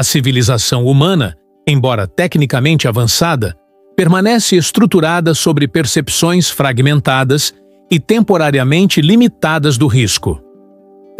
A civilização humana, embora tecnicamente avançada, permanece estruturada sobre percepções fragmentadas e temporariamente limitadas do risco.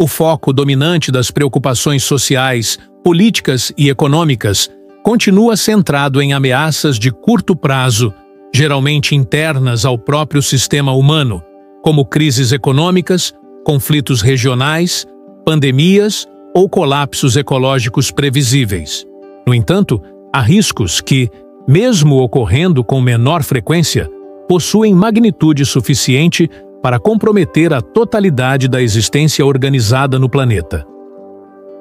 O foco dominante das preocupações sociais, políticas e econômicas continua centrado em ameaças de curto prazo, geralmente internas ao próprio sistema humano, como crises econômicas, conflitos regionais, pandemias ou colapsos ecológicos previsíveis. No entanto, há riscos que, mesmo ocorrendo com menor frequência, possuem magnitude suficiente para comprometer a totalidade da existência organizada no planeta.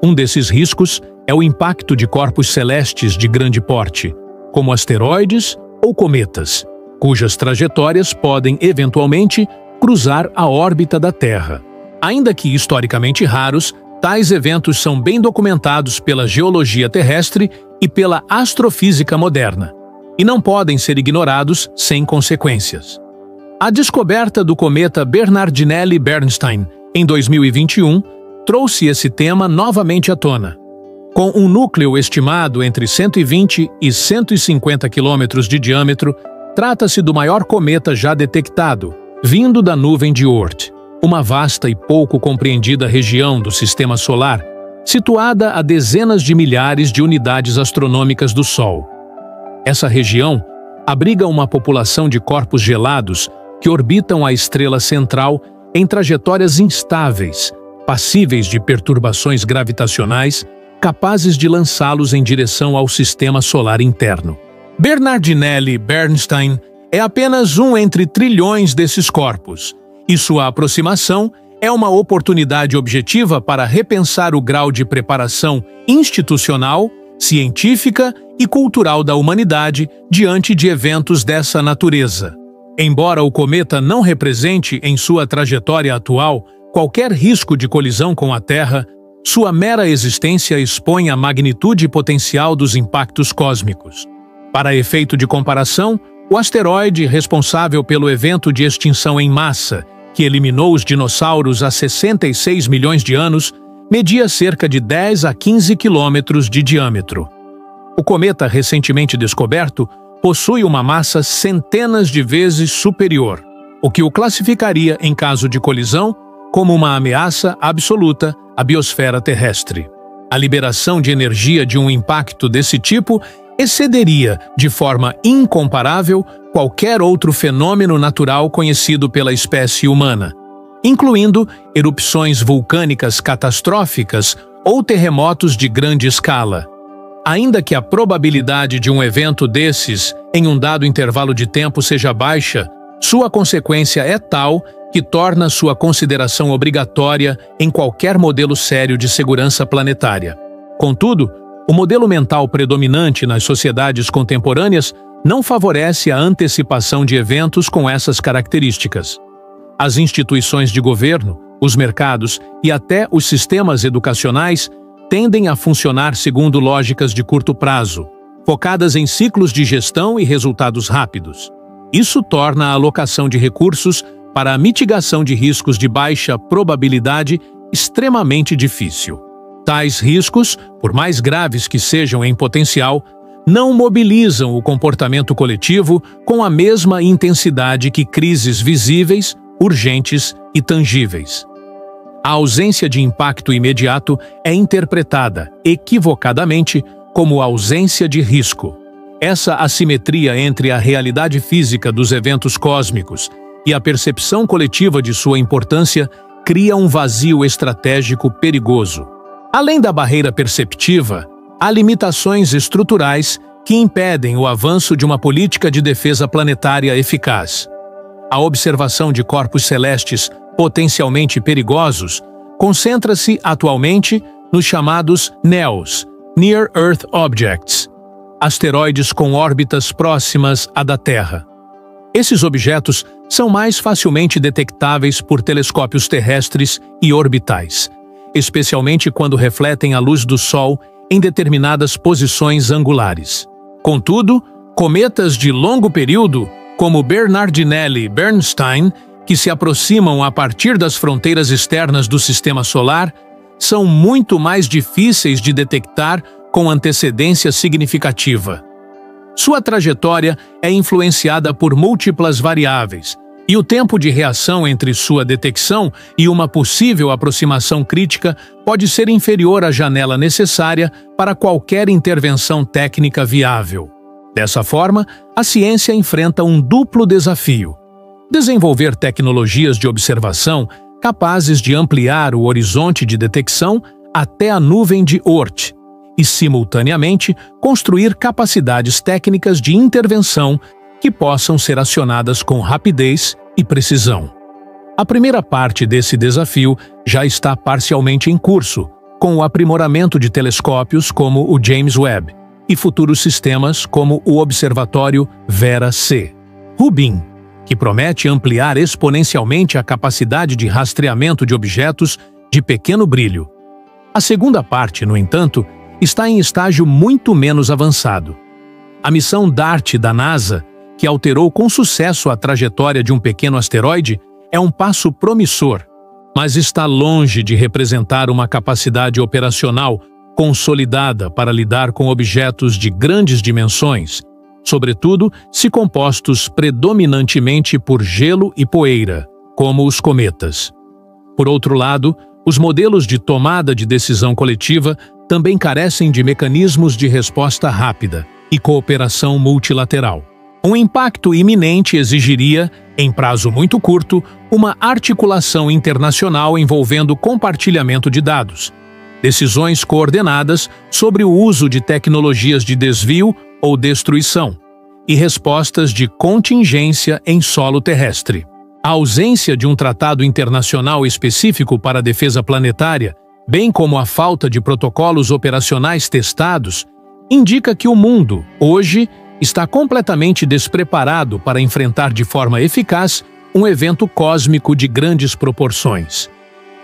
Um desses riscos é o impacto de corpos celestes de grande porte, como asteroides ou cometas, cujas trajetórias podem, eventualmente, cruzar a órbita da Terra. Ainda que historicamente raros, tais eventos são bem documentados pela geologia terrestre e pela astrofísica moderna, e não podem ser ignorados sem consequências. A descoberta do cometa Bernardinelli-Bernstein, em 2021, trouxe esse tema novamente à tona. Com um núcleo estimado entre 120 e 150 quilômetros de diâmetro, trata-se do maior cometa já detectado, vindo da nuvem de Oort, uma vasta e pouco compreendida região do Sistema Solar, situada a dezenas de milhares de unidades astronômicas do Sol. Essa região abriga uma população de corpos gelados que orbitam a estrela central em trajetórias instáveis, passíveis de perturbações gravitacionais, capazes de lançá-los em direção ao sistema solar interno. Bernardinelli-Bernstein é apenas um entre trilhões desses corpos, e sua aproximação é uma oportunidade objetiva para repensar o grau de preparação institucional, científica e cultural da humanidade diante de eventos dessa natureza. Embora o cometa não represente em sua trajetória atual qualquer risco de colisão com a Terra, sua mera existência expõe a magnitude potencial dos impactos cósmicos. Para efeito de comparação, o asteroide responsável pelo evento de extinção em massa, que eliminou os dinossauros há 66 milhões de anos, media cerca de 10 a 15 quilômetros de diâmetro. O cometa recentemente descoberto possui uma massa centenas de vezes superior, o que o classificaria, em caso de colisão, como uma ameaça absoluta à biosfera terrestre. A liberação de energia de um impacto desse tipo excederia, de forma incomparável, qualquer outro fenômeno natural conhecido pela espécie humana, incluindo erupções vulcânicas catastróficas ou terremotos de grande escala. Ainda que a probabilidade de um evento desses em um dado intervalo de tempo seja baixa, sua consequência é tal que torna sua consideração obrigatória em qualquer modelo sério de segurança planetária. Contudo, o modelo mental predominante nas sociedades contemporâneas não favorece a antecipação de eventos com essas características. As instituições de governo, os mercados e até os sistemas educacionais tendem a funcionar segundo lógicas de curto prazo, focadas em ciclos de gestão e resultados rápidos. Isso torna a alocação de recursos para a mitigação de riscos de baixa probabilidade extremamente difícil. Tais riscos, por mais graves que sejam em potencial, não mobilizam o comportamento coletivo com a mesma intensidade que crises visíveis, urgentes e tangíveis. A ausência de impacto imediato é interpretada, equivocadamente, como ausência de risco. Essa assimetria entre a realidade física dos eventos cósmicos e a percepção coletiva de sua importância cria um vazio estratégico perigoso. Além da barreira perceptiva, há limitações estruturais que impedem o avanço de uma política de defesa planetária eficaz. A observação de corpos celestes potencialmente perigosos concentra-se atualmente nos chamados NEOs, Near Earth Objects, asteroides com órbitas próximas à da Terra. Esses objetos são mais facilmente detectáveis por telescópios terrestres e orbitais, especialmente quando refletem a luz do Sol em determinadas posições angulares. Contudo, cometas de longo período, como Bernardinelli-Bernstein, que se aproximam a partir das fronteiras externas do Sistema Solar, são muito mais difíceis de detectar com antecedência significativa. Sua trajetória é influenciada por múltiplas variáveis, e o tempo de reação entre sua detecção e uma possível aproximação crítica pode ser inferior à janela necessária para qualquer intervenção técnica viável. Dessa forma, a ciência enfrenta um duplo desafio: desenvolver tecnologias de observação capazes de ampliar o horizonte de detecção até a nuvem de Oort e, simultaneamente, construir capacidades técnicas de intervenção que possam ser acionadas com rapidez e precisão. A primeira parte desse desafio já está parcialmente em curso, com o aprimoramento de telescópios como o James Webb e futuros sistemas como o Observatório Vera-C. Rubin, que promete ampliar exponencialmente a capacidade de rastreamento de objetos de pequeno brilho. A segunda parte, no entanto, está em estágio muito menos avançado. A missão DART da NASA, que alterou com sucesso a trajetória de um pequeno asteroide, é um passo promissor, mas está longe de representar uma capacidade operacional consolidada para lidar com objetos de grandes dimensões, sobretudo se compostos predominantemente por gelo e poeira, como os cometas. Por outro lado, os modelos de tomada de decisão coletiva também carecem de mecanismos de resposta rápida e cooperação multilateral. Um impacto iminente exigiria, em prazo muito curto, uma articulação internacional envolvendo compartilhamento de dados, decisões coordenadas sobre o uso de tecnologias de desvio ou destruição e respostas de contingência em solo terrestre. A ausência de um tratado internacional específico para a defesa planetária, bem como a falta de protocolos operacionais testados, indica que o mundo, hoje, está completamente despreparado para enfrentar de forma eficaz um evento cósmico de grandes proporções.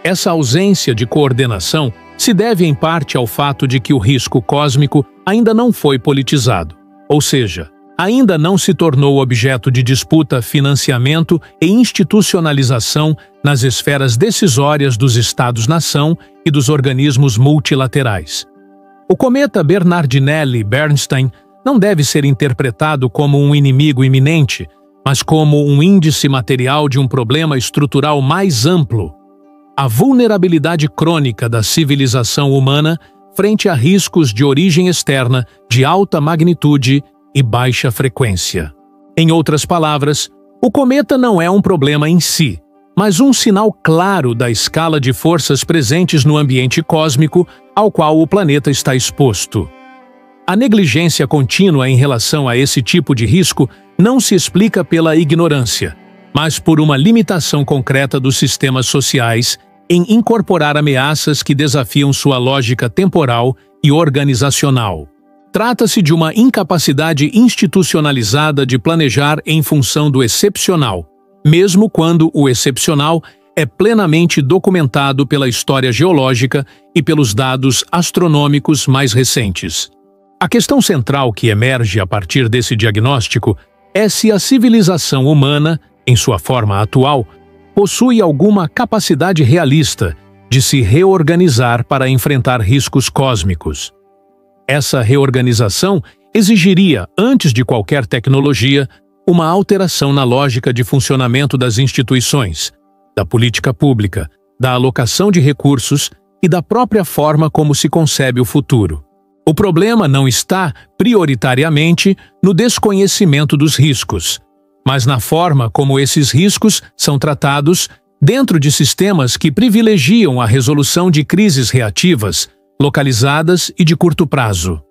Essa ausência de coordenação se deve em parte ao fato de que o risco cósmico ainda não foi politizado, ou seja, ainda não se tornou objeto de disputa, financiamento e institucionalização nas esferas decisórias dos Estados-nação e dos organismos multilaterais. O cometa Bernardinelli-Bernstein não deve ser interpretado como um inimigo iminente, mas como um índice material de um problema estrutural mais amplo: a vulnerabilidade crônica da civilização humana frente a riscos de origem externa de alta magnitude e baixa frequência. Em outras palavras, o cometa não é um problema em si, mas um sinal claro da escala de forças presentes no ambiente cósmico ao qual o planeta está exposto. A negligência contínua em relação a esse tipo de risco não se explica pela ignorância, mas por uma limitação concreta dos sistemas sociais em incorporar ameaças que desafiam sua lógica temporal e organizacional. Trata-se de uma incapacidade institucionalizada de planejar em função do excepcional, mesmo quando o excepcional é plenamente documentado pela história geológica e pelos dados astronômicos mais recentes. A questão central que emerge a partir desse diagnóstico é se a civilização humana, em sua forma atual, possui alguma capacidade realista de se reorganizar para enfrentar riscos cósmicos. Essa reorganização exigiria, antes de qualquer tecnologia, uma alteração na lógica de funcionamento das instituições, da política pública, da alocação de recursos e da própria forma como se concebe o futuro. O problema não está, prioritariamente, no desconhecimento dos riscos, mas na forma como esses riscos são tratados dentro de sistemas que privilegiam a resolução de crises reativas, localizadas e de curto prazo.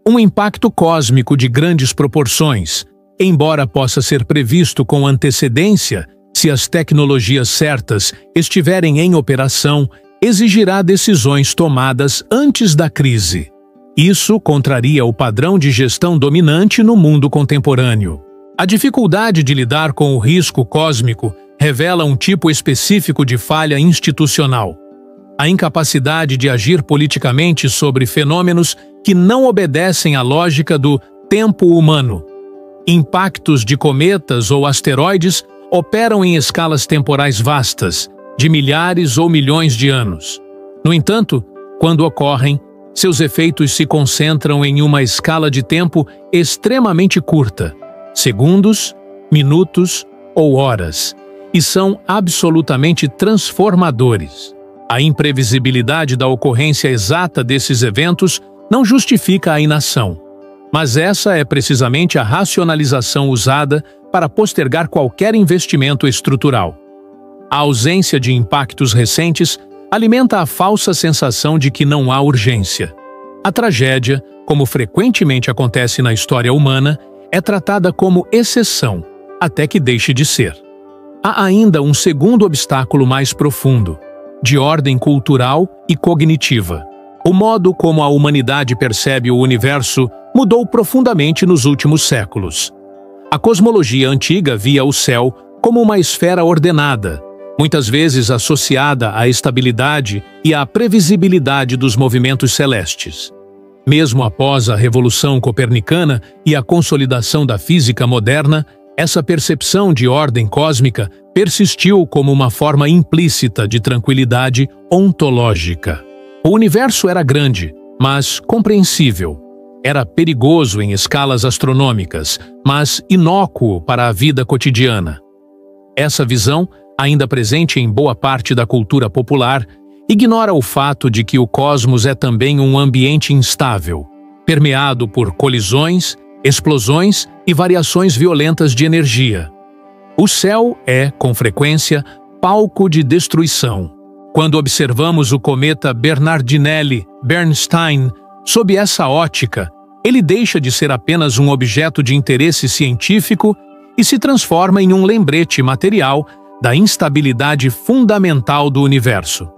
Um impacto cósmico de grandes proporções, embora possa ser previsto com antecedência, se as tecnologias certas estiverem em operação, exigirá decisões tomadas antes da crise. Isso contraria o padrão de gestão dominante no mundo contemporâneo. A dificuldade de lidar com o risco cósmico revela um tipo específico de falha institucional: a incapacidade de agir politicamente sobre fenômenos que não obedecem à lógica do tempo humano. Impactos de cometas ou asteroides operam em escalas temporais vastas, de milhares ou milhões de anos. No entanto, quando ocorrem, Seus efeitos se concentram em uma escala de tempo extremamente curta, segundos, minutos ou horas, e são absolutamente transformadores. A imprevisibilidade da ocorrência exata desses eventos não justifica a inação, mas essa é precisamente a racionalização usada para postergar qualquer investimento estrutural. A ausência de impactos recentes alimenta a falsa sensação de que não há urgência. A tragédia, como frequentemente acontece na história humana, é tratada como exceção, até que deixe de ser. Há ainda um segundo obstáculo mais profundo, de ordem cultural e cognitiva. O modo como a humanidade percebe o universo mudou profundamente nos últimos séculos. A cosmologia antiga via o céu como uma esfera ordenada, muitas vezes associada à estabilidade e à previsibilidade dos movimentos celestes. Mesmo após a Revolução Copernicana e a consolidação da física moderna, essa percepção de ordem cósmica persistiu como uma forma implícita de tranquilidade ontológica. O universo era grande, mas compreensível. Era perigoso em escalas astronômicas, mas inócuo para a vida cotidiana. Essa visão, ainda presente em boa parte da cultura popular, ignora o fato de que o cosmos é também um ambiente instável, permeado por colisões, explosões e variações violentas de energia. O céu é, com frequência, palco de destruição. Quando observamos o cometa Bernardinelli-Bernstein sob essa ótica, ele deixa de ser apenas um objeto de interesse científico e se transforma em um lembrete material da instabilidade fundamental do universo.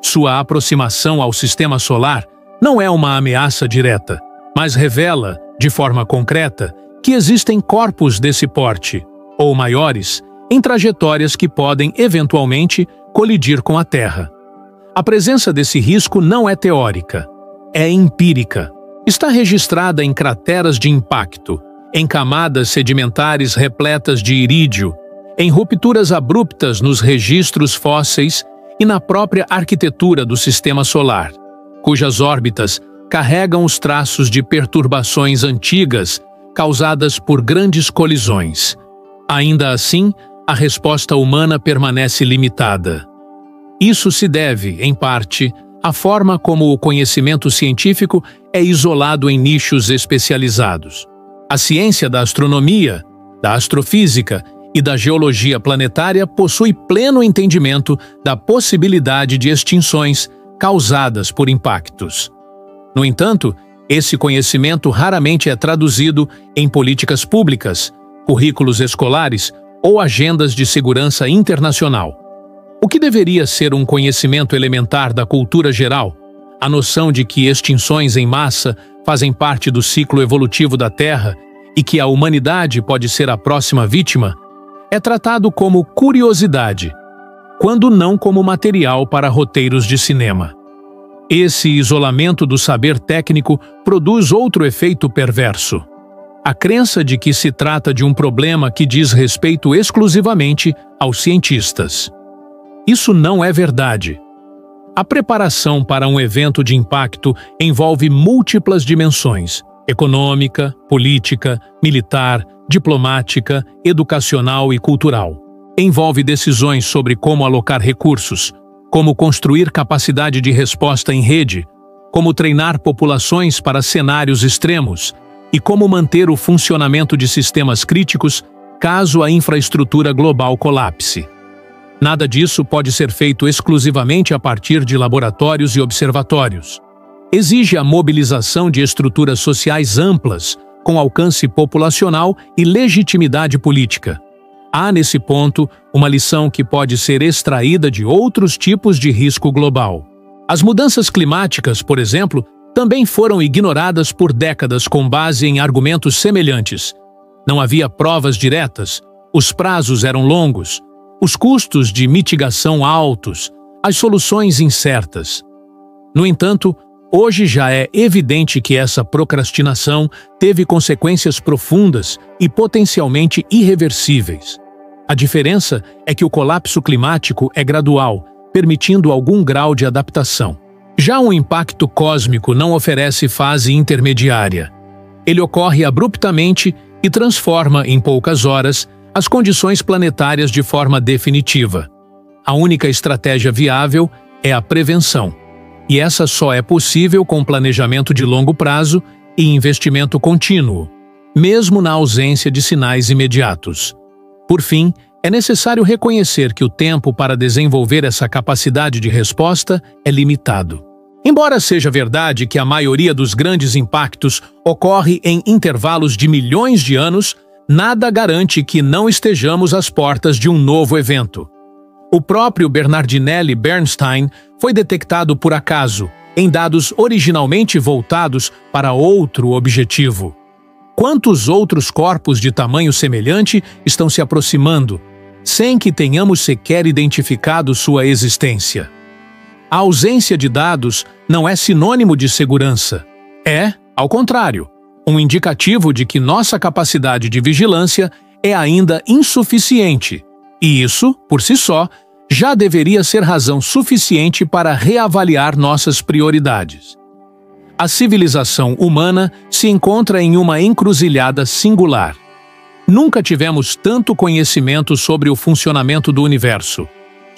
Sua aproximação ao sistema solar não é uma ameaça direta, mas revela, de forma concreta, que existem corpos desse porte, ou maiores, em trajetórias que podem, eventualmente, colidir com a Terra. A presença desse risco não é teórica, é empírica. Está registrada em crateras de impacto, em camadas sedimentares repletas de irídio, em rupturas abruptas nos registros fósseis e na própria arquitetura do sistema solar, cujas órbitas carregam os traços de perturbações antigas causadas por grandes colisões. Ainda assim, a resposta humana permanece limitada. Isso se deve, em parte, à forma como o conhecimento científico é isolado em nichos especializados. A ciência da astronomia, da astrofísica e da geologia planetária possui pleno entendimento da possibilidade de extinções causadas por impactos. No entanto, esse conhecimento raramente é traduzido em políticas públicas, currículos escolares ou agendas de segurança internacional. O que deveria ser um conhecimento elementar da cultura geral, a noção de que extinções em massa fazem parte do ciclo evolutivo da Terra e que a humanidade pode ser a próxima vítima, é tratado como curiosidade, quando não como material para roteiros de cinema. Esse isolamento do saber técnico produz outro efeito perverso: a crença de que se trata de um problema que diz respeito exclusivamente aos cientistas. Isso não é verdade. A preparação para um evento de impacto envolve múltiplas dimensões: econômica, política, militar, diplomática, educacional e cultural. Envolve decisões sobre como alocar recursos, como construir capacidade de resposta em rede, como treinar populações para cenários extremos e como manter o funcionamento de sistemas críticos caso a infraestrutura global colapse. Nada disso pode ser feito exclusivamente a partir de laboratórios e observatórios. Exige a mobilização de estruturas sociais amplas, com alcance populacional e legitimidade política. Há, nesse ponto, uma lição que pode ser extraída de outros tipos de risco global. As mudanças climáticas, por exemplo, também foram ignoradas por décadas com base em argumentos semelhantes. Não havia provas diretas, os prazos eram longos, os custos de mitigação altos, as soluções incertas. No entanto, hoje já é evidente que essa procrastinação teve consequências profundas e potencialmente irreversíveis. A diferença é que o colapso climático é gradual, permitindo algum grau de adaptação. Já um impacto cósmico não oferece fase intermediária. Ele ocorre abruptamente e transforma, em poucas horas, as condições planetárias de forma definitiva. A única estratégia viável é a prevenção, e essa só é possível com planejamento de longo prazo e investimento contínuo, mesmo na ausência de sinais imediatos. Por fim, é necessário reconhecer que o tempo para desenvolver essa capacidade de resposta é limitado. Embora seja verdade que a maioria dos grandes impactos ocorre em intervalos de milhões de anos, nada garante que não estejamos às portas de um novo evento. O próprio Bernardinelli Bernstein foi detectado por acaso, em dados originalmente voltados para outro objetivo. Quantos outros corpos de tamanho semelhante estão se aproximando, sem que tenhamos sequer identificado sua existência? A ausência de dados não é sinônimo de segurança. É, ao contrário, um indicativo de que nossa capacidade de vigilância é ainda insuficiente, e isso, por si só, já deveria ser razão suficiente para reavaliar nossas prioridades. A civilização humana se encontra em uma encruzilhada singular. Nunca tivemos tanto conhecimento sobre o funcionamento do universo,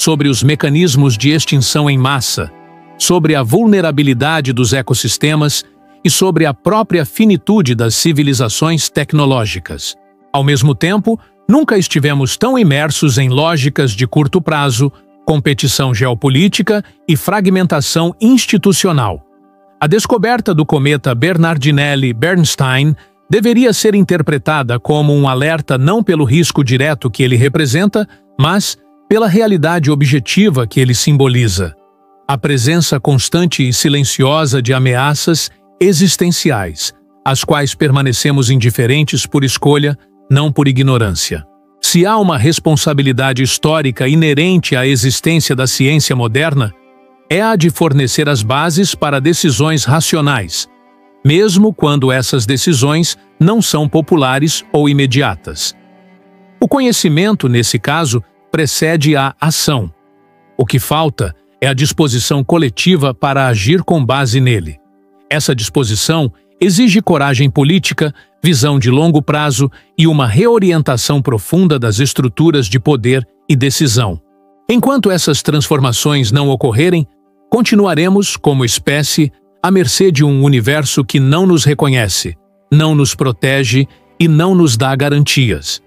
sobre os mecanismos de extinção em massa, sobre a vulnerabilidade dos ecossistemas e sobre a própria finitude das civilizações tecnológicas. Ao mesmo tempo, nunca estivemos tão imersos em lógicas de curto prazo, competição geopolítica e fragmentação institucional. A descoberta do cometa Bernardinelli-Bernstein deveria ser interpretada como um alerta não pelo risco direto que ele representa, mas pela realidade objetiva que ele simboliza. A presença constante e silenciosa de ameaças existenciais, às quais permanecemos indiferentes por escolha, não por ignorância. Se há uma responsabilidade histórica inerente à existência da ciência moderna, é a de fornecer as bases para decisões racionais, mesmo quando essas decisões não são populares ou imediatas. O conhecimento, nesse caso, precede a ação. O que falta é a disposição coletiva para agir com base nele. Essa disposição exige coragem política, visão de longo prazo e uma reorientação profunda das estruturas de poder e decisão. Enquanto essas transformações não ocorrerem, continuaremos, como espécie, à mercê de um universo que não nos reconhece, não nos protege e não nos dá garantias.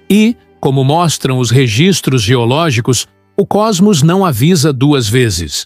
E, como mostram os registros geológicos, o cosmos não avisa duas vezes.